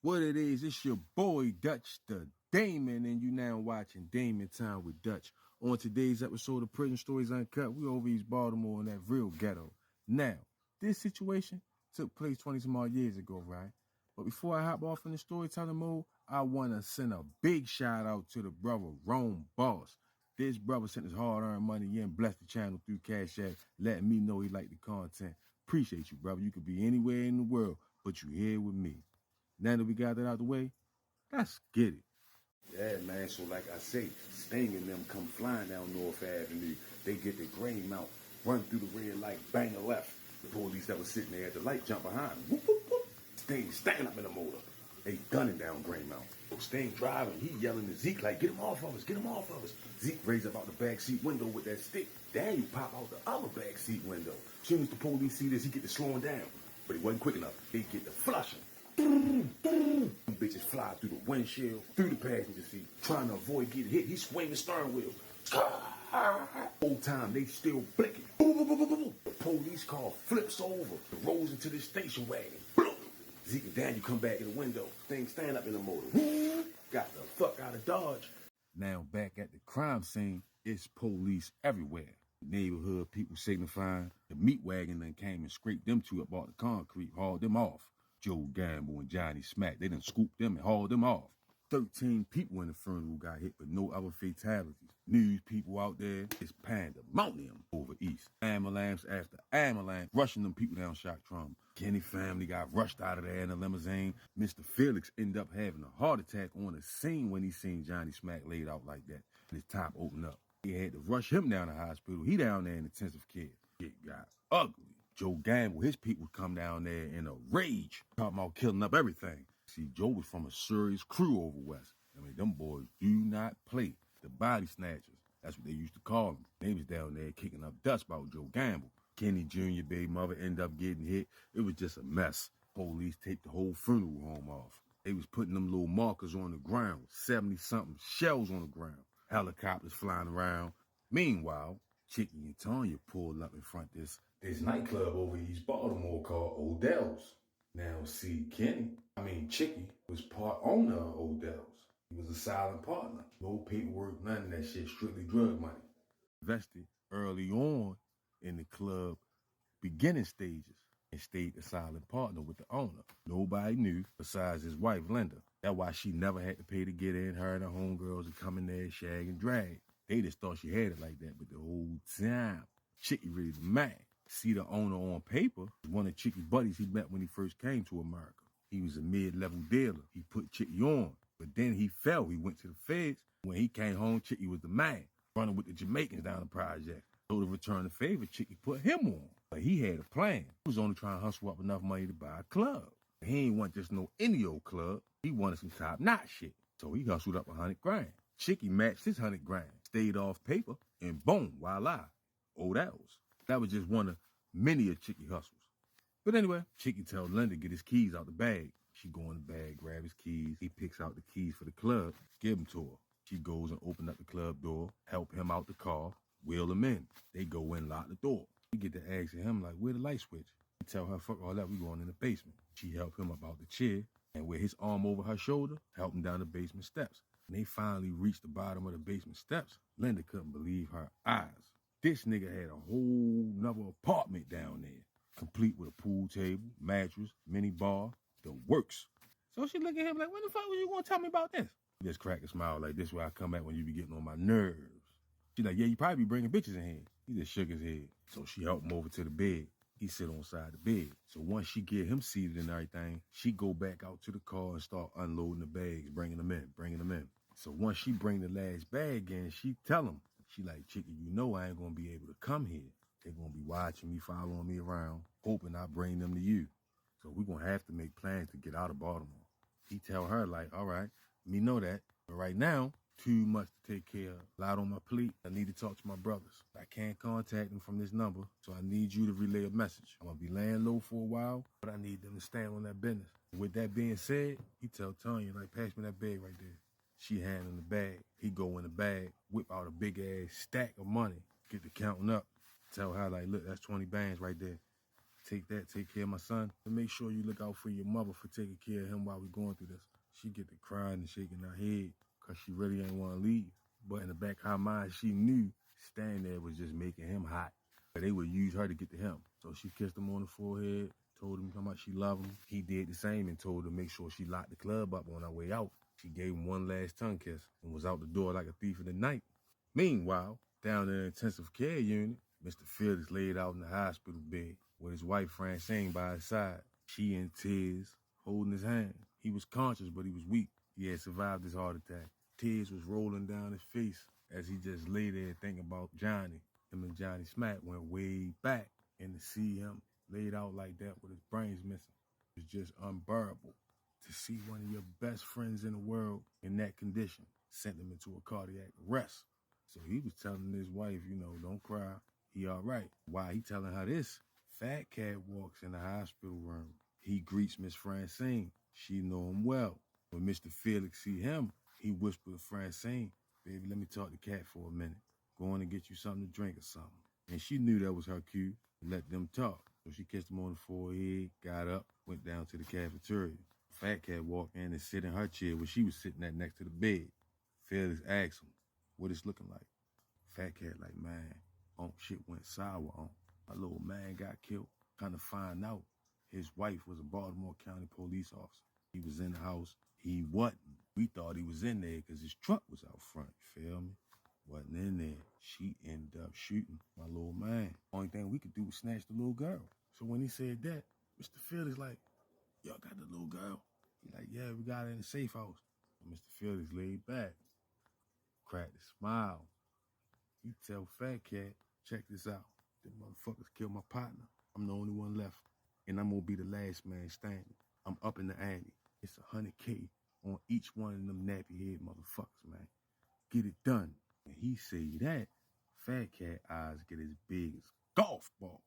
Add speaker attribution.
Speaker 1: What it is, it's your boy Dutch the Damon, and you now watching Damon Time with Dutch. On today's episode of Prison Stories Uncut, we over East Baltimore in that real ghetto. Now, this situation took place 20-some odd years ago, right? But before I hop off in the storytelling mode, I want to send a big shout out to the brother Rome Boss. This brother sent his hard-earned money in, blessed the channel through Cash App, letting me know he liked the content. Appreciate you, brother. You could be anywhere in the world, but you here with me. Now that we got that out the way, let's get it. Yeah, man, so like I say, Sting and them come flying down North Avenue. They get the grain mount, run through the red light, bang a left. The police that was sitting there at the light jump behind them. Whoop, whoop, whoop. Sting standing up in the motor. They gunning down Grain Mount. Sting driving, he yelling to Zeke like, get him off of us, get him off of us. Zeke raised up out the backseat window with that stick. Daniel pop out the other backseat window. As soon as the police see this, he get to slowing down. But he wasn't quick enough. They get to flushing. Them bitches fly through the windshield, through the passenger seat, trying to avoid getting hit. He swing the steering wheel. Whole time they still blinking. Boom, boom, boom, boom, boom. The police car flips over, and rolls into the station wagon. Boom. Zeke and Daniel come back in the window. Things stand up in the motor. Got the fuck out of Dodge. Now back at the crime scene, it's police everywhere. Neighborhood people signifying. The meat wagon then came and scraped them two up off the concrete, hauled them off. Joe Gamble and Johnny Smack, they done scooped them and hauled them off. 13 people in the funeral got hit, but no other fatalities. News people out there, it's pandemonium over east. Ambulance after ambulance, rushing them people down shock trauma. Kenny family got rushed out of there in a limousine. Mr. Felix ended up having a heart attack on the scene when he seen Johnny Smack laid out like that. And his top opened up. He had to rush him down to the hospital. He down there in intensive care. It got ugly. Joe Gamble, his people come down there in a rage, talking about killing up everything. See, Joe was from a serious crew over west. I mean, them boys do not play. The body snatchers, that's what they used to call them. They was down there kicking up dust about Joe Gamble. Kenny Jr., baby mother, ended up getting hit. It was just a mess. Police take the whole funeral home off. They was putting them little markers on the ground, 70-something shells on the ground, helicopters flying around. Meanwhile, Chicky and Tanya pulled up in front of this nightclub over East Baltimore called Odell's. Now, see, Chicky was part owner of Odell's. He was a silent partner. No paperwork, none of that shit, strictly drug money. Invested early on in the club beginning stages and stayed the silent partner with the owner. Nobody knew besides his wife, Linda. That's why she never had to pay to get in. Her and her homegirls would come in there, shag and drag. They just thought she had it like that, but the whole time, Chicky really the man. See the owner on paper, one of Chicky's buddies he met when he first came to America. He was a mid-level dealer. He put Chicky on, but then he fell. He went to the feds. When he came home, Chicky was the man, running with the Jamaicans down the project. So to return the favor, Chicky put him on. But he had a plan. He was only trying to hustle up enough money to buy a club. He ain't want just no any old club. He wanted some top-notch shit. So he hustled up $100,000. Chicky matched his $100,000, stayed off paper, and boom, voila, Odell's. That was just one of many of Chicky hustles. But anyway, Chicky tells Linda to get his keys out the bag. She go in the bag, grab his keys. He picks out the keys for the club, give them to her. She goes and opens up the club door, help him out the car, wheel him in. They go in, lock the door. We get to asking him, like, where the light switch? He tell her, fuck all that, we going in the basement. She help him up out the chair, and with his arm over her shoulder, help him down the basement steps. When they finally reached the bottom of the basement steps, Linda couldn't believe her eyes. This nigga had a whole nother apartment down there, complete with a pool table, mattress, mini bar, the works. So she look at him like, when the fuck was you gonna tell me about this? He just cracked a smile like, this where I come at when you be getting on my nerves. She like, yeah, you probably be bringing bitches in here. He just shook his head. So she helped him over to the bed. He sit on side the bed. So once she get him seated and everything, she go back out to the car and start unloading the bags, bringing them in. So once she bring the last bag in, she tell him, she like, Chicky, you know I ain't gonna be able to come here. They're gonna be watching me, following me around, hoping I bring them to you. So we're gonna have to make plans to get out of Baltimore. He tell her like, all right, me know that. But right now, too much to take care of. A lot on my plate. I need to talk to my brothers. I can't contact them from this number, so I need you to relay a message. I'm gonna be laying low for a while, but I need them to stand on that business. With that being said, he tell Tanya, like, pass me that bag right there. She hand him the bag. He go in the bag, whip out a big ass stack of money, get the counting up. Tell her like, look, that's 20 bands right there. Take care of my son, and make sure you look out for your mother for taking care of him while we going through this. She get to crying and shaking her head because she really ain't want to leave. But in the back of her mind, she knew staying there was just making him hot. But they would use her to get to him. So she kissed him on the forehead, told him how much she loved him. He did the same and told her to make sure she locked the club up on her way out. She gave him one last tongue kiss and was out the door like a thief in the night. Meanwhile, down in the intensive care unit, Mr. Felix laid out in the hospital bed with his wife Francine by his side. She in tears, holding his hand. He was conscious, but he was weak. He had survived his heart attack. Tears was rolling down his face as he just lay there thinking about Johnny. Him and Johnny Smack went way back, and to see him laid out like that with his brains missing was just unbearable. To see one of your best friends in the world in that condition sent him into a cardiac arrest. So he was telling his wife, don't cry. He all right. While he telling her this, Fat Cat walks in the hospital room. He greets Miss Francine. She know him well. When Mr. Felix see him, he whispered to Francine, baby, let me talk to Cat for a minute. Go on and get you something to drink or something. And she knew that was her cue to let them talk. So she kissed him on the forehead, got up, went down to the cafeteria. Fat Cat walked in and sat in her chair where she was sitting at next to the bed. Felix asked him, what it's looking like? Fat Cat like, man, shit went sour on. My little man got killed. Kind of find out his wife was a Baltimore County police officer. He was in the house. He wasn't. We thought he was in there because his truck was out front, you feel me? Wasn't in there. She ended up shooting my little man. Only thing we could do was snatch the little girl. So when he said that, Mr. Felix like, y'all got the little girl? He like, yeah, we got her in the safe house. And Mr. Felix laid back, cracked a smile. You tell Fat Cat, check this out. Them motherfuckers killed my partner. I'm the only one left. And I'm gonna be the last man standing. I'm up in the ante. It's $100K on each one of them nappy head motherfuckers, man. Get it done. And he say that, Fat Cat eyes get as big as golf balls.